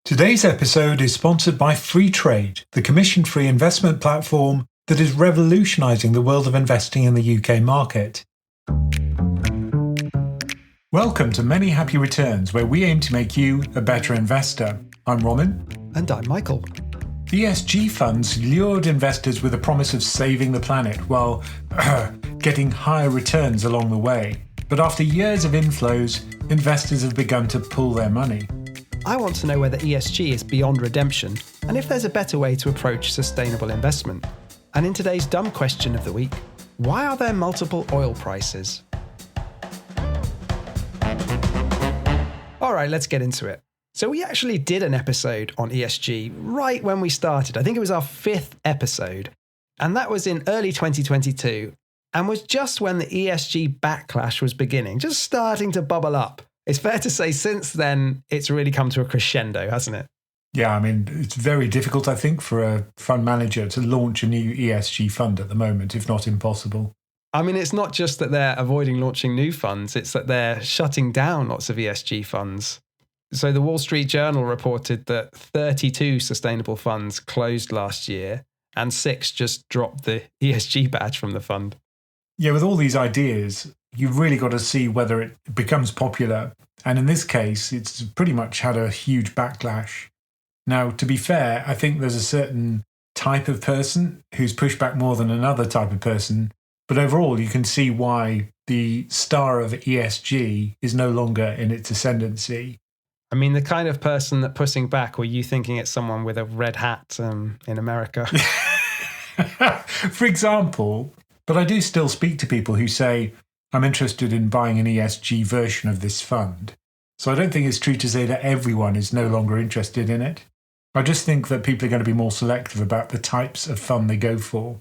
Today's episode is sponsored by Freetrade, the commission-free investment platform that is revolutionizing the world of investing in the UK market. Welcome to Many Happy Returns, where we aim to make you a better investor. I'm Roman. And I'm Michael. ESG funds lured investors with a promise of saving the planet while getting higher returns along the way. But after years of inflows, investors have begun to pull their money. I want to know whether ESG is beyond redemption and if there's a better way to approach sustainable investment. And in today's dumb question of the week, why are there multiple oil prices? All right, let's get into it. So we actually did an episode on ESG right when we started. I think it was our 5th episode. And that was in early 2022 and was just when the ESG backlash was beginning, just starting to bubble up. It's fair to say since then, it's really come to a crescendo, hasn't it? Yeah, I mean, it's very difficult, I think, for a fund manager to launch a new ESG fund at the moment, if not impossible. I mean, it's not just that they're avoiding launching new funds, it's that they're shutting down lots of ESG funds. So the Wall Street Journal reported that 32 sustainable funds closed last year and 6 just dropped the ESG badge from the fund. Yeah, with all these ideas, you've really got to see whether it becomes popular. And in this case, it's pretty much had a huge backlash. Now, to be fair, I think there's a certain type of person who's pushed back more than another type of person. But overall, you can see why the star of ESG is no longer in its ascendancy. I mean, the kind of person that pushing back, were you thinking it's someone with a red hat in America? For example, but I do still speak to people who say, I'm interested in buying an ESG version of this fund. So I don't think it's true to say that everyone is no longer interested in it. I just think that people are going to be more selective about the types of fund they go for.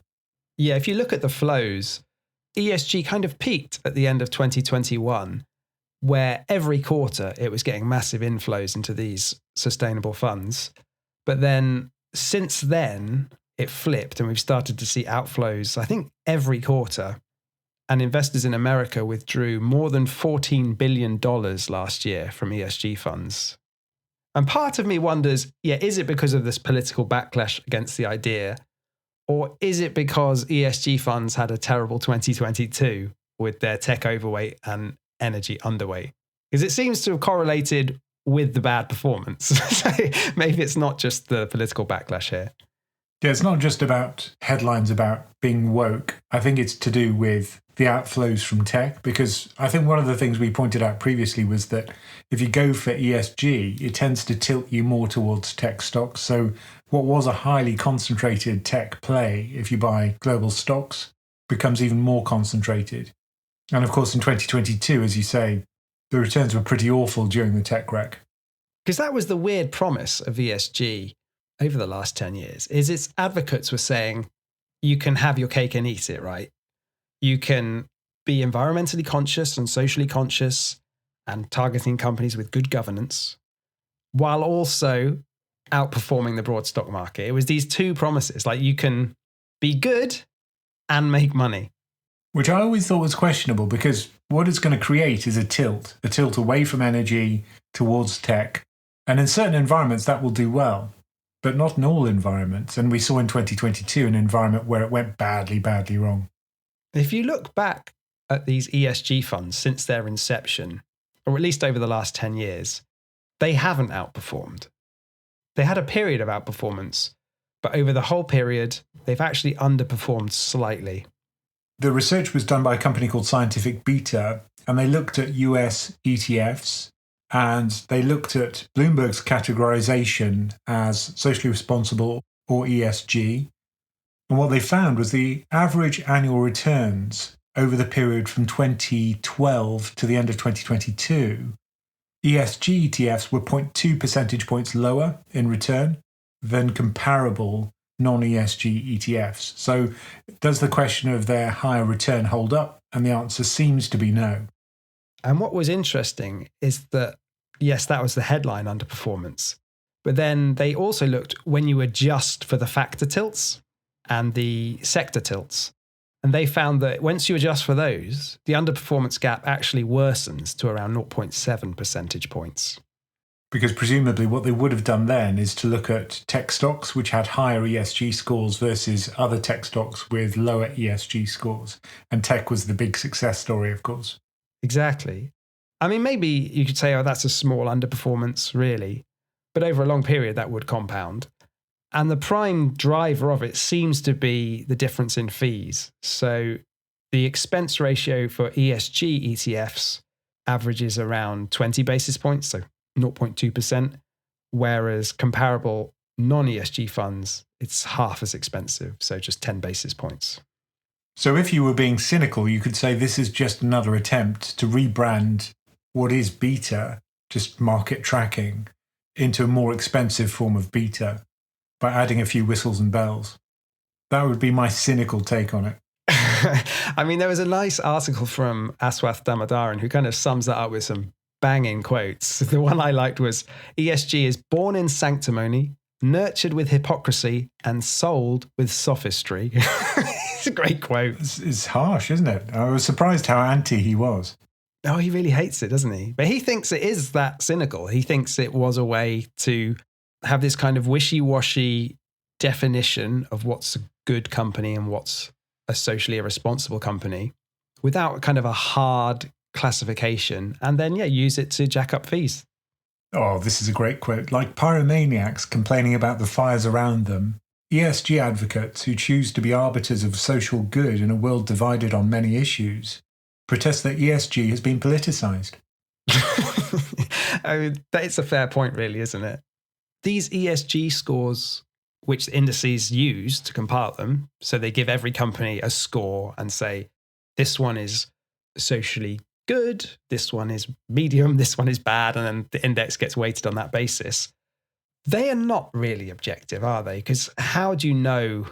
Yeah, if you look at the flows, ESG kind of peaked at the end of 2021, where every quarter it was getting massive inflows into these sustainable funds. But then since then, it flipped and we've started to see outflows, I think, every quarter. And investors in America withdrew more than $14 billion last year from ESG funds. And part of me wonders, is it because of this political backlash against the idea? Or is it because ESG funds had a terrible 2022 with their tech overweight and energy underweight? Because it seems to have correlated with the bad performance. So maybe it's not just the political backlash here. Yeah, it's not just about headlines about being woke. I think it's to do with the outflows from tech, because I think one of the things we pointed out previously was that if you go for ESG, it tends to tilt you more towards tech stocks. So what was a highly concentrated tech play, if you buy global stocks, becomes even more concentrated. And of course, in 2022, as you say, the returns were pretty awful during the tech wreck. Because that was the weird promise of ESG over the last 10 years, is its advocates were saying, you can have your cake and eat it, right? You can be environmentally conscious and socially conscious and targeting companies with good governance, while also outperforming the broad stock market. It was these two promises, like you can be good and make money. Which I always thought was questionable, because what it's going to create is a tilt away from energy towards tech. And in certain environments, that will do well, but not in all environments. And we saw in 2022 an environment where it went badly, badly wrong. If you look back at these ESG funds since their inception, or at least over the last 10 years, they haven't outperformed. They had a period of outperformance, but over the whole period, they've actually underperformed slightly. The research was done by a company called Scientific Beta, and they looked at US ETFs, and they looked at Bloomberg's categorization as socially responsible or ESG. And what they found was the average annual returns over the period from 2012 to the end of 2022, ESG ETFs were 0.2 percentage points lower in return than comparable non-ESG ETFs. So does the question of their higher return hold up? And the answer seems to be no. And what was interesting is that, yes, that was the headline underperformance. But then they also looked when you adjust for the factor tilts and the sector tilts. And they found that once you adjust for those, the underperformance gap actually worsens to around 0.7 percentage points. Because presumably what they would have done then is to look at tech stocks which had higher ESG scores versus other tech stocks with lower ESG scores. And tech was the big success story, of course. Exactly. I mean, maybe you could say, oh, that's a small underperformance, really. But over a long period, that would compound. And the prime driver of it seems to be the difference in fees. So the expense ratio for ESG ETFs averages around 20 basis points, so 0.2%, whereas comparable non-ESG funds, it's half as expensive, so just 10 basis points. So if you were being cynical, you could say this is just another attempt to rebrand what is beta, just market tracking, into a more expensive form of beta by adding a few whistles and bells. That would be my cynical take on it. I mean, there was a nice article from Aswath Damodaran who kind of sums that up with some banging quotes. The one I liked was, ESG is born in sanctimony, nurtured with hypocrisy, and sold with sophistry. It's a great quote. It's harsh, isn't it? I was surprised how anti he was. Oh, he really hates it, doesn't he? But he thinks it is that cynical. He thinks it was a way to have this kind of wishy-washy definition of what's a good company and what's a socially irresponsible company without kind of a hard classification, and then, use it to jack up fees. Oh, this is a great quote. Like pyromaniacs complaining about the fires around them, ESG advocates who choose to be arbiters of social good in a world divided on many issues protest that ESG has been politicized. I mean, it's a fair point, really, isn't it? These ESG scores, which indices use to compile them, so they give every company a score and say, this one is socially good, this one is medium, this one is bad, and then the index gets weighted on that basis. They are not really objective, are they? Because how do you know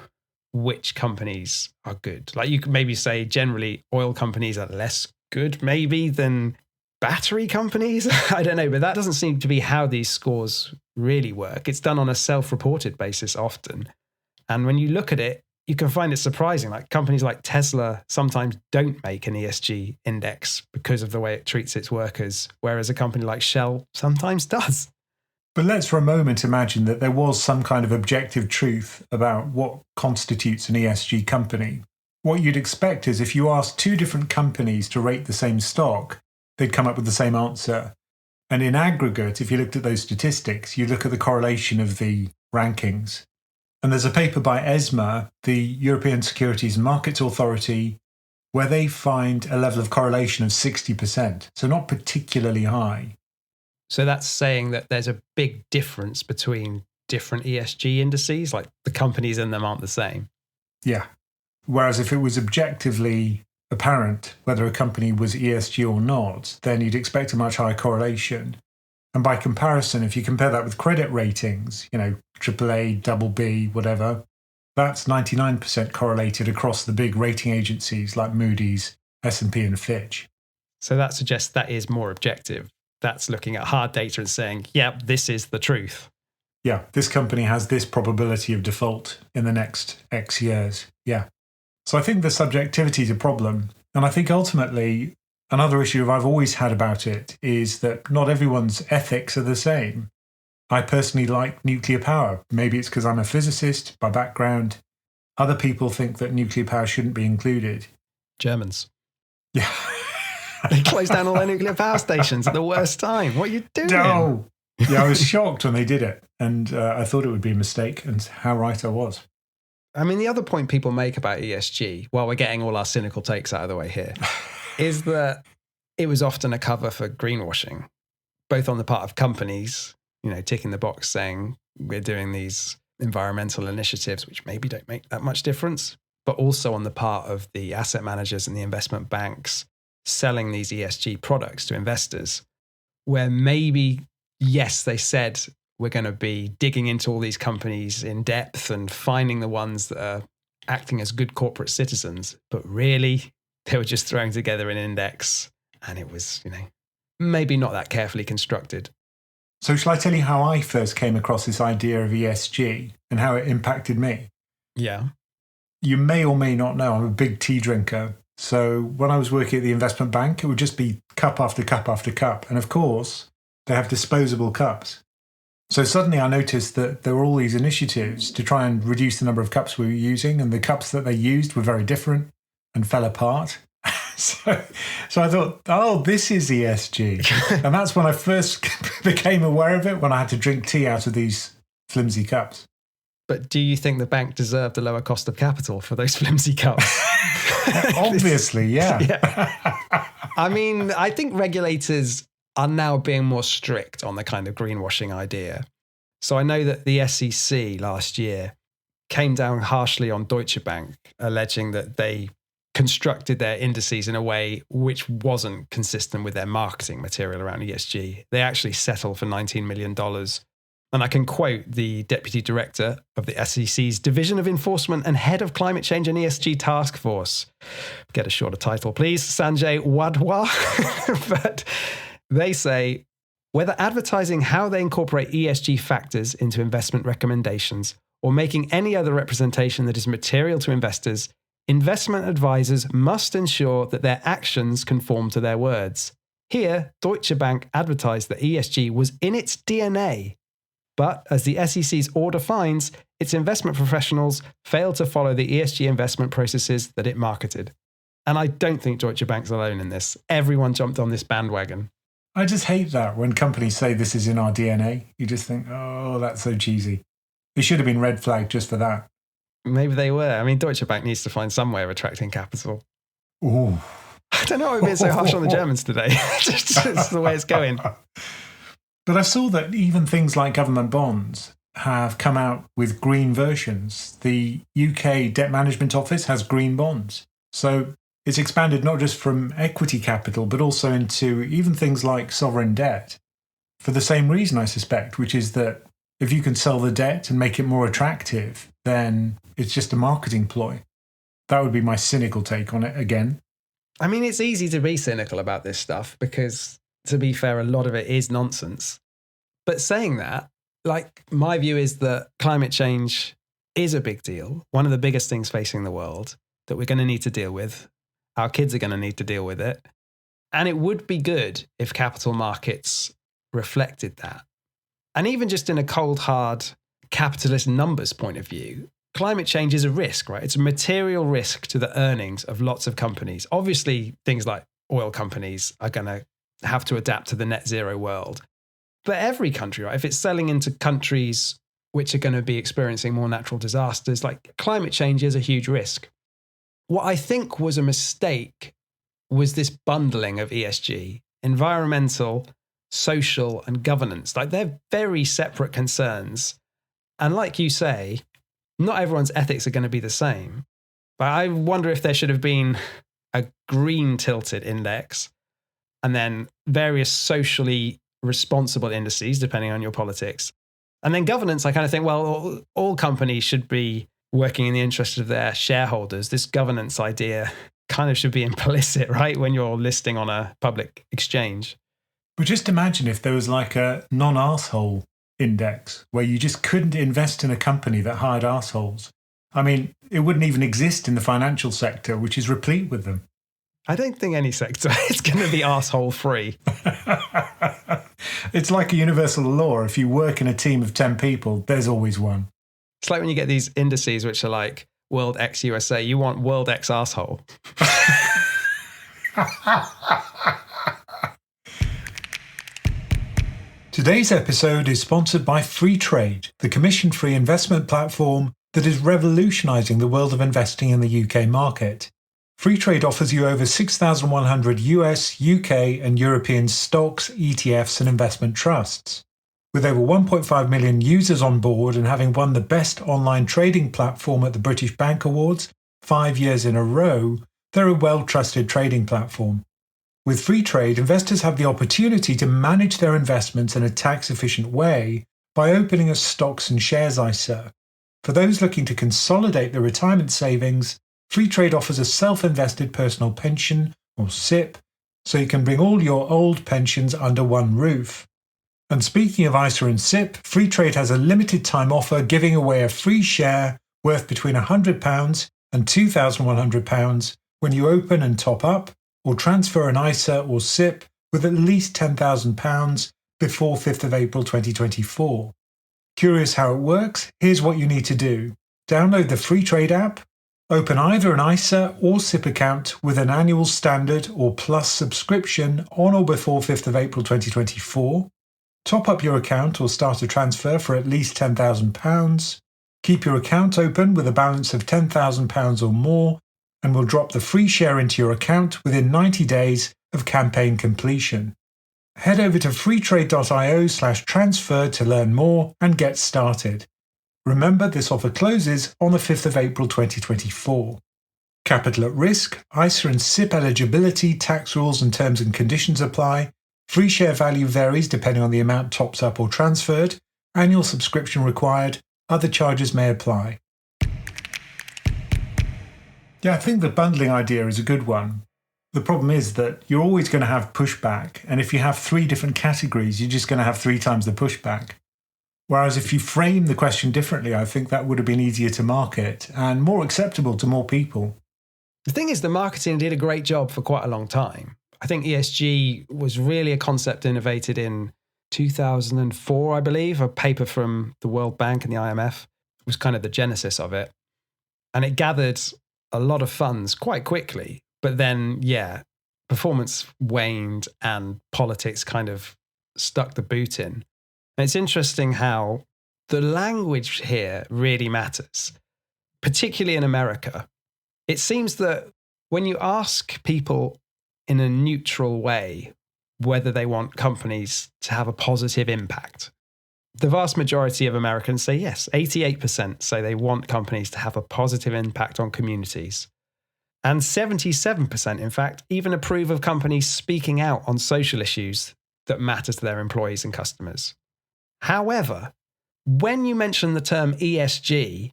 which companies are good? Like, you could maybe say generally oil companies are less good maybe than battery companies. I don't know, but that doesn't seem to be how these scores really work. It's done on a self-reported basis often. And when you look at it, you can find it surprising. Like companies like Tesla sometimes don't make an ESG index because of the way it treats its workers, whereas a company like Shell sometimes does. But let's for a moment imagine that there was some kind of objective truth about what constitutes an ESG company. What you'd expect is if you asked two different companies to rate the same stock, they'd come up with the same answer. And in aggregate, if you looked at those statistics, you look at the correlation of the rankings. And there's a paper by ESMA, the European Securities and Markets Authority, where they find a level of correlation of 60%, so not particularly high. So that's saying that there's a big difference between different ESG indices, like the companies in them aren't the same. Yeah. Whereas if it was objectively apparent whether a company was ESG or not, then you'd expect a much higher correlation. And by comparison, if you compare that with credit ratings, AAA, BB, whatever, that's 99% correlated across the big rating agencies like Moody's, S&P and Fitch. So that suggests that is more objective. That's looking at hard data and saying, this is the truth. Yeah, this company has this probability of default in the next X years. Yeah. So I think the subjectivity is a problem. And I think ultimately, another issue I've always had about it is that not everyone's ethics are the same. I personally like nuclear power. Maybe it's because I'm a physicist by background. Other people think that nuclear power shouldn't be included. Germans. Yeah. They closed down all their nuclear power stations at the worst time. What are you doing? No. Yeah, I was shocked when they did it. And I thought it would be a mistake, and how right I was. I mean, the other point people make about ESG, while we're getting all our cynical takes out of the way here, is that it was often a cover for greenwashing, both on the part of companies, ticking the box saying we're doing these environmental initiatives, which maybe don't make that much difference, but also on the part of the asset managers and the investment banks selling these ESG products to investors, where maybe, yes, they said we're going to be digging into all these companies in depth and finding the ones that are acting as good corporate citizens, but really they were just throwing together an index and it was, maybe not that carefully constructed. So shall I tell you how I first came across this idea of ESG and how it impacted me? Yeah. You may or may not know I'm a big tea drinker. So when I was working at the investment bank, it would just be cup after cup after cup. And of course, they have disposable cups. So suddenly I noticed that there were all these initiatives to try and reduce the number of cups we were using, and the cups that they used were very different and fell apart. So I thought, oh, this is ESG. And that's when I first became aware of it, when I had to drink tea out of these flimsy cups. But do you think the bank deserved a lower cost of capital for those flimsy cups? Obviously, yeah. I mean, I think regulators are now being more strict on the kind of greenwashing idea. So I know that the SEC last year came down harshly on Deutsche Bank, alleging that they constructed their indices in a way which wasn't consistent with their marketing material around ESG. They actually settled for $19 million. And I can quote the deputy director of the SEC's Division of Enforcement and head of Climate Change and ESG Task Force. Get a shorter title, please. Sanjay Wadhwa. But they say, whether advertising how they incorporate ESG factors into investment recommendations or making any other representation that is material to investors, investment advisors must ensure that their actions conform to their words. Here, Deutsche Bank advertised that ESG was in its DNA. But as the SEC's order finds, its investment professionals failed to follow the ESG investment processes that it marketed. And I don't think Deutsche Bank's alone in this. Everyone jumped on this bandwagon. I just hate that when companies say this is in our DNA. You just think, oh, that's so cheesy. It should have been red flagged just for that. Maybe they were. I mean, Deutsche Bank needs to find some way of attracting capital. Ooh. I don't know why we're being so harsh on the Germans today. It's the way it's going. But I saw that even things like government bonds have come out with green versions. The UK Debt Management Office has green bonds. So it's expanded not just from equity capital, but also into even things like sovereign debt. For the same reason, I suspect, which is that if you can sell the debt and make it more attractive, then it's just a marketing ploy. That would be my cynical take on it again. I mean, it's easy to be cynical about this stuff because, to be fair, a lot of it is nonsense. But saying that, like, my view is that climate change is a big deal, one of the biggest things facing the world that we're going to need to deal with. Our kids are going to need to deal with it. And it would be good if capital markets reflected that. And even just in a cold, hard capitalist numbers point of view, climate change is a risk, right? It's a material risk to the earnings of lots of companies. Obviously, things like oil companies are going to have to adapt to the net zero world. But every country, right? If it's selling into countries which are going to be experiencing more natural disasters, like climate change is a huge risk. What I think was a mistake was this bundling of ESG, environmental, social, and governance. Like, they're very separate concerns. And like you say, not everyone's ethics are going to be the same. But I wonder if there should have been a green tilted index and then various socially responsible indices, depending on your politics. And then governance, I kind of think, well, all companies should be working in the interest of their shareholders. This governance idea kind of should be implicit, right, when you're listing on a public exchange. But just imagine if there was like a non-arsehole index where you just couldn't invest in a company that hired arseholes. I mean, it wouldn't even exist in the financial sector, which is replete with them. I don't think any sector is going to be arsehole free. It's like a universal law. If you work in a team of 10 people, there's always one. It's like when you get these indices which are like World X USA, you want World X arsehole. Today's episode is sponsored by Freetrade, the commission-free investment platform that is revolutionizing the world of investing in the UK market. Freetrade offers you over 6,100 US, UK, and European stocks, ETFs, and investment trusts. With over 1.5 million users on board and having won the best online trading platform at the British Bank Awards 5 years in a row, they're a well-trusted trading platform. With Freetrade, investors have the opportunity to manage their investments in a tax-efficient way by opening a stocks and shares ISA. For those looking to consolidate their retirement savings, Freetrade offers a self-invested personal pension, or SIPP, so you can bring all your old pensions under one roof. And speaking of ISA and SIPP, Freetrade has a limited time offer giving away a free share worth between £100 and £2,100 when you open and top up or transfer an ISA or SIPP with at least £10,000 before 5th of April 2024. Curious how it works? Here's what you need to do. Download the free trade app, open either an ISA or SIPP account with an annual standard or plus subscription on or before 5th of April 2024. Top up your account or start a transfer for at least £10,000. Keep your account open with a balance of £10,000 or more, and we'll drop the free share into your account within 90 days of campaign completion. Head over to freetrade.io/transfer to learn more and get started. Remember, this offer closes on the 5th of April 2024. Capital at risk, ISA and SIPP eligibility, tax rules and terms and conditions apply. Free share value varies depending on the amount topped up or transferred. Annual subscription required. Other charges may apply. Yeah, I think the bundling idea is a good one. The problem is that you're always going to have pushback, and if you have 3 different categories, you're just going to have 3 times the pushback. Whereas if you frame the question differently, I think that would have been easier to market and more acceptable to more people. The thing is, the marketing did a great job for quite a long time. I think ESG was really a concept innovated in 2004, I believe. A paper from the World Bank and the IMF was kind of the genesis of it. And it gathered a lot of funds quite quickly. But then, performance waned and politics kind of stuck the boot in. And it's interesting how the language here really matters, particularly in America. It seems that when you ask people in a neutral way whether they want companies to have a positive impact, the vast majority of Americans say yes. 88% say they want companies to have a positive impact on communities. And 77%, in fact, even approve of companies speaking out on social issues that matter to their employees and customers. However, when you mention the term ESG,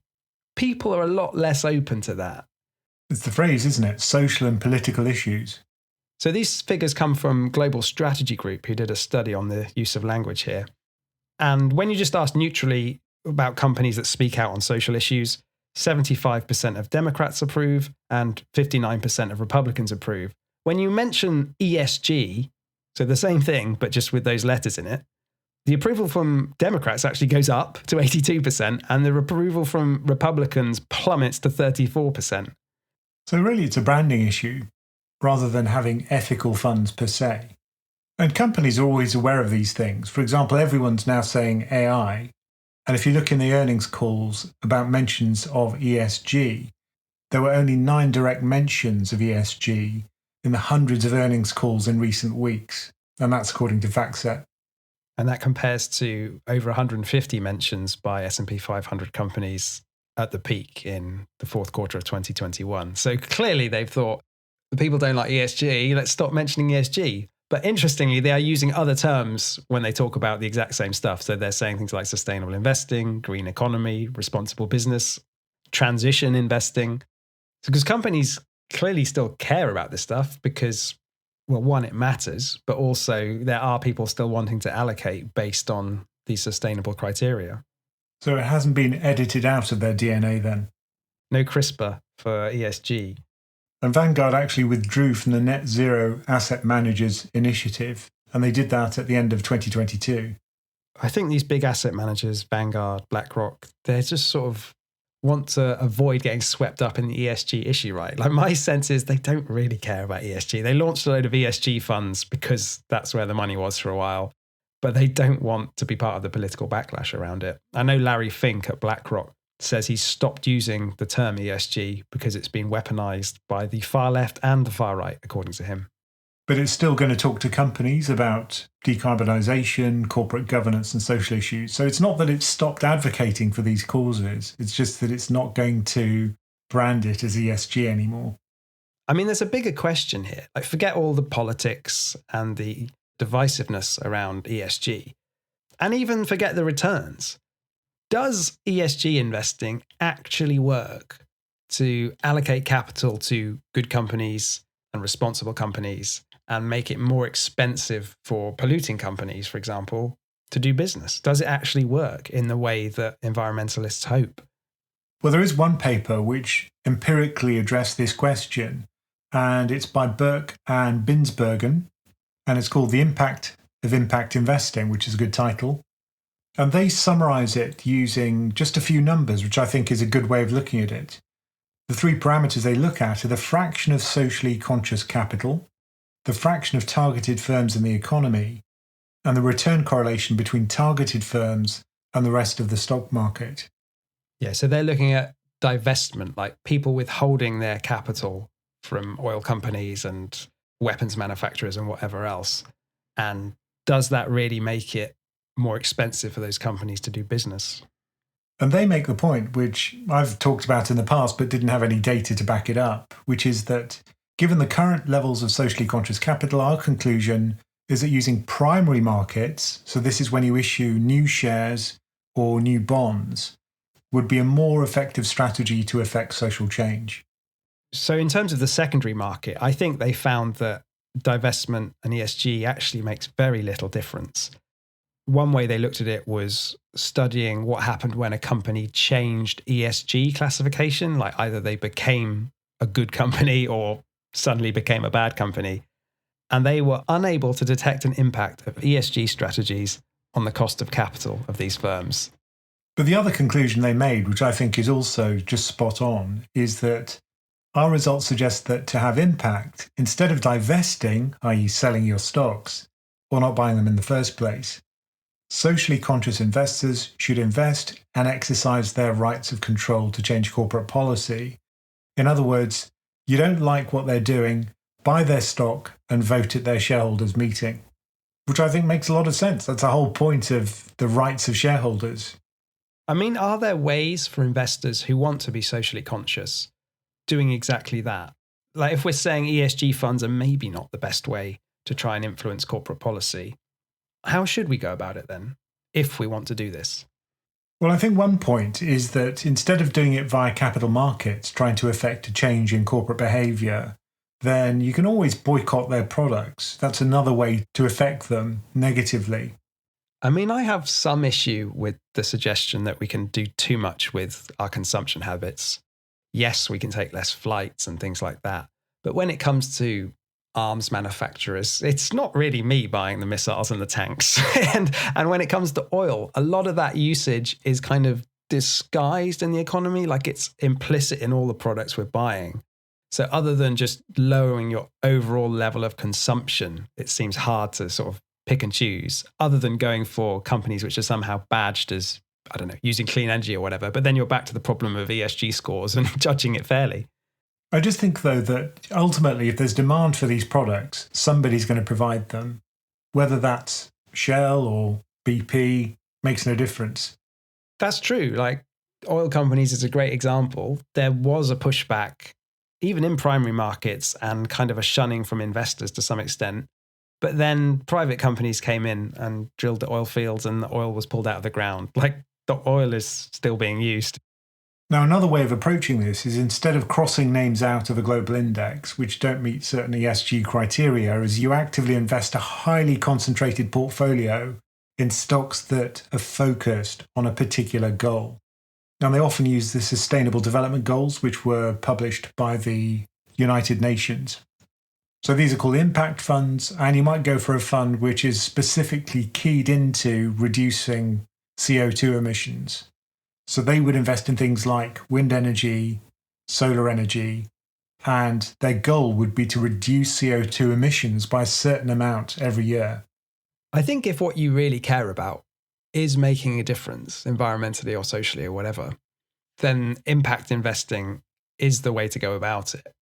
people are a lot less open to that. It's the phrase, isn't it? Social and political issues. So these figures come from Global Strategy Group, who did a study on the use of language here. And when you just ask neutrally about companies that speak out on social issues, 75% of Democrats approve and 59% of Republicans approve. When you mention ESG, so the same thing, but just with those letters in it, the approval from Democrats actually goes up to 82%, and the approval from Republicans plummets to 34%. So really it's a branding issue rather than having ethical funds per se. And companies are always aware of these things. For example, everyone's now saying AI. And if you look in the earnings calls about mentions of ESG, there were only 9 direct mentions of ESG in the hundreds of earnings calls in recent weeks. And that's according to FactSet. And that compares to over 150 mentions by S&P 500 companies at the peak in the fourth quarter of 2021. So clearly they've thought, the people don't like ESG, let's stop mentioning ESG. But interestingly, they are using other terms when they talk about the exact same stuff. So they're saying things like sustainable investing, green economy, responsible business, transition investing. Because companies clearly still care about this stuff because, well, one, it matters, but also there are people still wanting to allocate based on these sustainable criteria. So it hasn't been edited out of their DNA then? No CRISPR for ESG. And Vanguard actually withdrew from the Net Zero Asset Managers initiative, and they did that at the end of 2022. I think these big asset managers, Vanguard, BlackRock, they just sort of want to avoid getting swept up in the ESG issue, right? Like my sense is they don't really care about ESG. They launched a load of ESG funds because that's where the money was for a while, but they don't want to be part of the political backlash around it. I know Larry Fink at BlackRock says he's stopped using the term ESG because it's been weaponized by the far left and the far right, according to him. But it's still going to talk to companies about decarbonisation, corporate governance and social issues. So it's not that it's stopped advocating for these causes. It's just that it's not going to brand it as ESG anymore. I mean, there's a bigger question here. Like, forget all the politics and the divisiveness around ESG, and even forget the returns. Does ESG investing actually work to allocate capital to good companies and responsible companies and make it more expensive for polluting companies, for example, to do business? Does it actually work in the way that environmentalists hope? Well, there is one paper which empirically addressed this question, and it's by Burke and Binsbergen, and it's called The Impact of of Impact Investing, which is a good title. And they summarize it using just a few numbers, which I think is a good way of looking at it. The three parameters they look at are the fraction of socially conscious capital, the fraction of targeted firms in the economy, and the return correlation between targeted firms and the rest of the stock market. Yeah, so they're looking at divestment, like people withholding their capital from oil companies and weapons manufacturers and whatever else. And does that really make it more expensive for those companies to do business? And they make the point, which I've talked about in the past but didn't have any data to back it up, which is that given the current levels of socially conscious capital, our conclusion is that using primary markets, so this is when you issue new shares or new bonds, would be a more effective strategy to effect social change. So in terms of the secondary market, I think they found that divestment and ESG actually makes very little difference. One way they looked at it was studying what happened when a company changed ESG classification, like either they became a good company or suddenly became a bad company. And they were unable to detect an impact of ESG strategies on the cost of capital of these firms. But the other conclusion they made, which I think is also just spot on, is that our results suggest that to have impact, instead of divesting, i.e. selling your stocks, or not buying them in the first place, socially conscious investors should invest and exercise their rights of control to change corporate policy. In other words, you don't like what they're doing, buy their stock and vote at their shareholders' meeting, which I think makes a lot of sense. That's the whole point of the rights of shareholders. I mean, are there ways for investors who want to be socially conscious doing exactly that? Like if we're saying ESG funds are maybe not the best way to try and influence corporate policy, how should we go about it then, if we want to do this? Well, I think one point is that instead of doing it via capital markets, trying to effect a change in corporate behavior, then you can always boycott their products. That's another way to affect them negatively. I mean, I have some issue with the suggestion that we can do too much with our consumption habits. Yes, we can take less flights and things like that. But when it comes to arms manufacturers, it's not really me buying the missiles and the tanks. and when it comes to oil, a lot of that usage is kind of disguised in the economy, like it's implicit in all the products we're buying. So other than just lowering your overall level of consumption, it seems hard to sort of pick and choose, other than going for companies which are somehow badged as, I don't know, using clean energy or whatever. But then you're back to the problem of ESG scores and judging it fairly. I just think, though, that ultimately, if there's demand for these products, somebody's going to provide them. Whether that's Shell or BP makes no difference. That's true. Like oil companies is a great example. There was a pushback, even in primary markets, and kind of a shunning from investors to some extent. But then private companies came in and drilled the oil fields and the oil was pulled out of the ground. Like the oil is still being used. Now, another way of approaching this is instead of crossing names out of a global index, which don't meet certain ESG criteria, is you actively invest a highly concentrated portfolio in stocks that are focused on a particular goal. Now, they often use the Sustainable Development Goals, which were published by the United Nations. So these are called impact funds, and you might go for a fund which is specifically keyed into reducing CO2 emissions. So they would invest in things like wind energy, solar energy, and their goal would be to reduce CO2 emissions by a certain amount every year. I think if what you really care about is making a difference environmentally or socially or whatever, then impact investing is the way to go about it.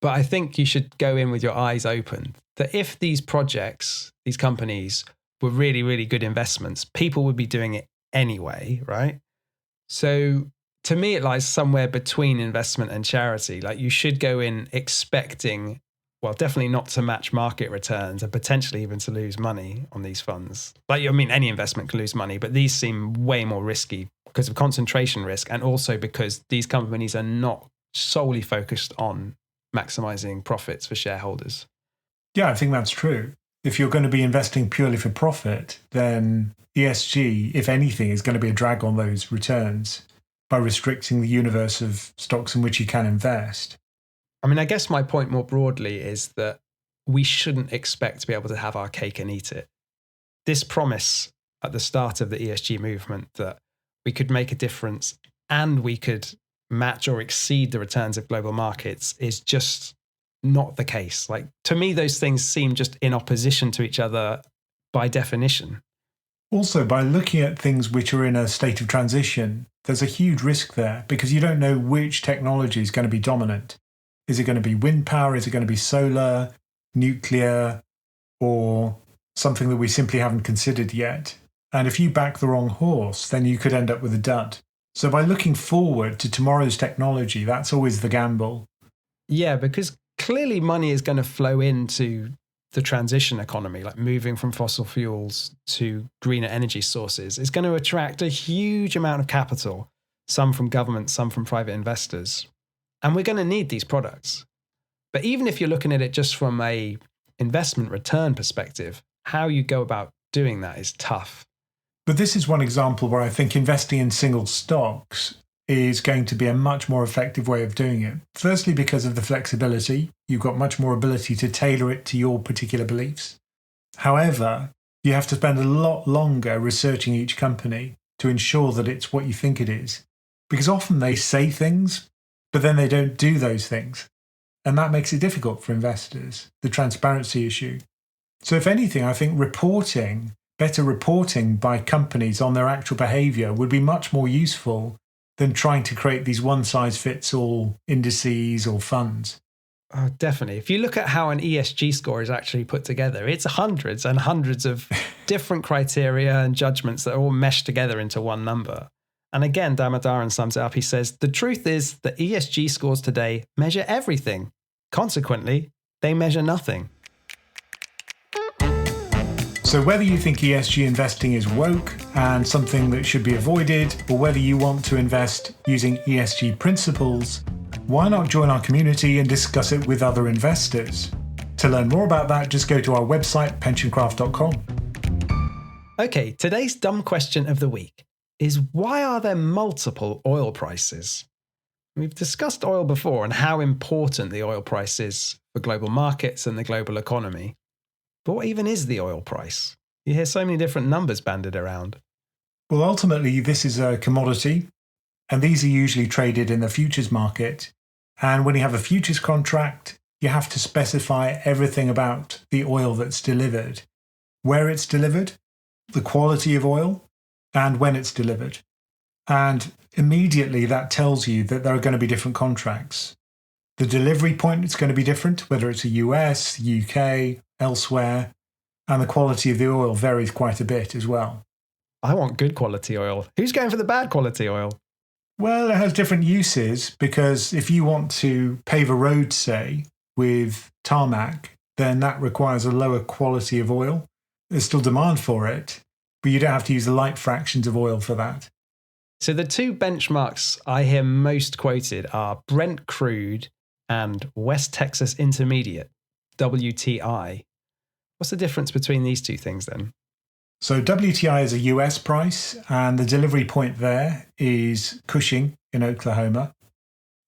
But I think you should go in with your eyes open that if these projects, these companies were really, really good investments, people would be doing it anyway, right? So to me, it lies somewhere between investment and charity. Like you should go in expecting, well, definitely not to match market returns and potentially even to lose money on these funds. Like, I mean, any investment can lose money, but these seem way more risky because of concentration risk and also because these companies are not solely focused on maximizing profits for shareholders. Yeah, I think that's true. If you're going to be investing purely for profit, then ESG, if anything, is going to be a drag on those returns by restricting the universe of stocks in which you can invest. I mean, I guess my point more broadly is that we shouldn't expect to be able to have our cake and eat it. this promise at the start of the ESG movement that we could make a difference and we could match or exceed the returns of global markets is just not the case. Like, to me, those things seem just in opposition to each other by definition. Also, by looking at things which are in a state of transition, there's a huge risk there because you don't know which technology is going to be dominant. Is it going to be wind power? Is it going to be solar, nuclear, or something that we simply haven't considered yet? And if you back the wrong horse, then you could end up with a dud. So by looking forward to tomorrow's technology, that's always the gamble. Yeah, because clearly money is going to flow into the transition economy, like moving from fossil fuels to greener energy sources. Is going to attract a huge amount of capital, some from government, some from private investors. And we're going to need these products. But even if you're looking at it just from a investment return perspective, how you go about doing that is tough. But this is one example where I think investing in single stocks is going to be a much more effective way of doing it. Firstly, because of the flexibility, you've got much more ability to tailor it to your particular beliefs. However, you have to spend a lot longer researching each company to ensure that it's what you think it is. Because often they say things, but then they don't do those things. And that makes it difficult for investors, the transparency issue. So if anything, I think better reporting by companies on their actual behavior would be much more useful than trying to create these one-size-fits-all indices or funds. Oh, definitely. If you look at how an ESG score is actually put together, it's hundreds and hundreds of different criteria and judgments that are all meshed together into one number. And again, Damodaran sums it up. He says, the truth is that ESG scores today measure everything. Consequently, they measure nothing. So whether you think ESG investing is woke and something that should be avoided, or whether you want to invest using ESG principles, why not join our community and discuss it with other investors? To learn more about that, just go to our website, PensionCraft.com. Okay, today's dumb question of the week is, why are there multiple oil prices? We've discussed oil before and how important the oil price is for global markets and the global economy. But what even is the oil price? You hear so many different numbers banded around. Well, ultimately, this is a commodity, and these are usually traded in the futures market. And when you have a futures contract, you have to specify everything about the oil that's delivered, where it's delivered, the quality of oil, and when it's delivered. And immediately that tells you that there are going to be different contracts. The delivery point is going to be different, whether it's a US, UK, elsewhere, and the quality of the oil varies quite a bit as well. I want good quality oil. Who's going for the bad quality oil? Well, it has different uses because if you want to pave a road, say, with tarmac, then that requires a lower quality of oil. There's still demand for it, but you don't have to use the light fractions of oil for that. So the two benchmarks I hear most quoted are Brent Crude and West Texas Intermediate, WTI. What's the difference between these two things then? So WTI is a US price, and the delivery point there is Cushing in Oklahoma.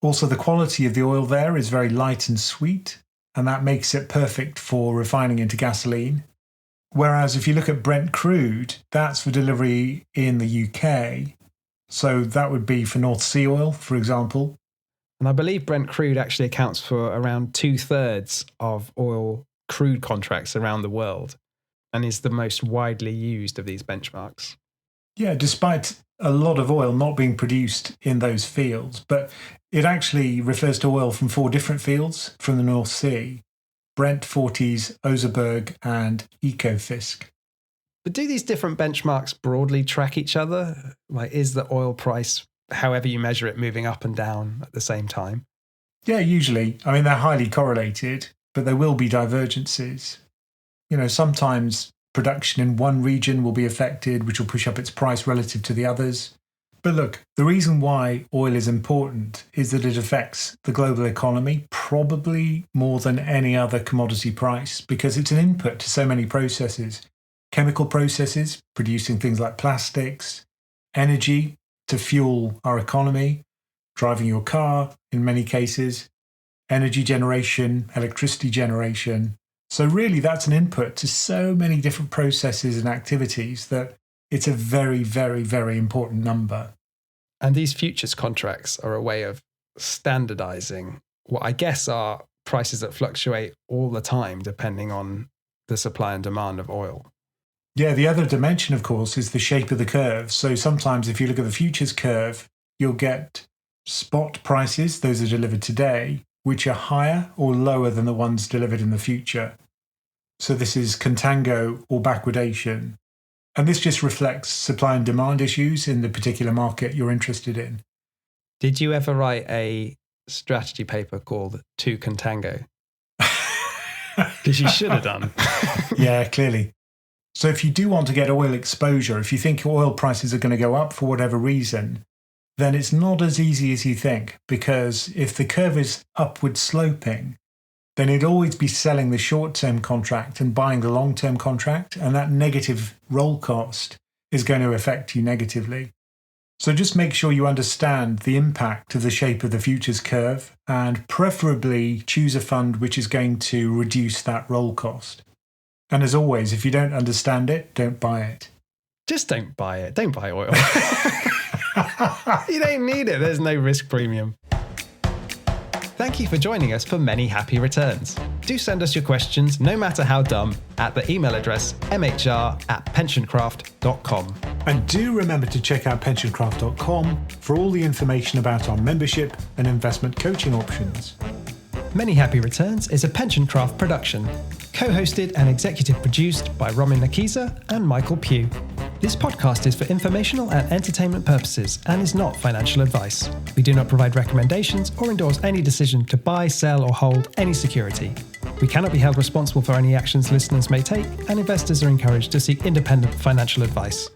Also, the quality of the oil there is very light and sweet, and that makes it perfect for refining into gasoline. Whereas if you look at Brent Crude, that's for delivery in the UK. So that would be for North Sea oil, for example. And I believe Brent Crude actually accounts for around 2/3 of oil crude contracts around the world and is the most widely used of these benchmarks. Yeah, despite a lot of oil not being produced in those fields, but it actually refers to oil from 4 different fields from the North Sea: Brent, Forties, Oseberg, and Ekofisk. But do these different benchmarks broadly track each other? Like, is the oil price, however you measure it, moving up and down at the same time? Yeah, usually. I mean, they're highly correlated, but there will be divergences. You know, sometimes production in one region will be affected, which will push up its price relative to the others. But look, the reason why oil is important is that it affects the global economy probably more than any other commodity price because it's an input to so many processes. Chemical processes, producing things like plastics, energy to fuel our economy, driving your car in many cases, energy generation, electricity generation, So really, that's an input to so many different processes and activities that it's a very, very, very important number. And these futures contracts are a way of standardizing what I guess are prices that fluctuate all the time depending on the supply and demand of oil. Yeah, the other dimension, of course, is the shape of the curve. So sometimes if you look at the futures curve, you'll get spot prices, those are delivered today, which are higher or lower than the ones delivered in the future. So this is contango or backwardation. And this just reflects supply and demand issues in the particular market you're interested in. Did you ever write a strategy paper called To Contango? Because you should have done. Yeah, clearly. So if you do want to get oil exposure, if you think oil prices are going to go up for whatever reason, then it's not as easy as you think, because if the curve is upward sloping, then you'd always be selling the short-term contract and buying the long-term contract, and that negative roll cost is going to affect you negatively. So just make sure you understand the impact of the shape of the futures curve, and preferably choose a fund which is going to reduce that roll cost. And as always, if you don't understand it, don't buy it. Just don't buy it. Don't buy oil. You don't need it. There's no risk premium. Thank you for joining us for Many Happy Returns. Do send us your questions, no matter how dumb, at the email address mhr@pensioncraft.com. And do remember to check out PensionCraft.com for all the information about our membership and investment coaching options. Many Happy Returns is a PensionCraft production, co-hosted and executive produced by Roman Nakiza and Michael Pugh. This podcast is for informational and entertainment purposes and is not financial advice. We do not provide recommendations or endorse any decision to buy, sell, or hold any security. We cannot be held responsible for any actions listeners may take, and investors are encouraged to seek independent financial advice.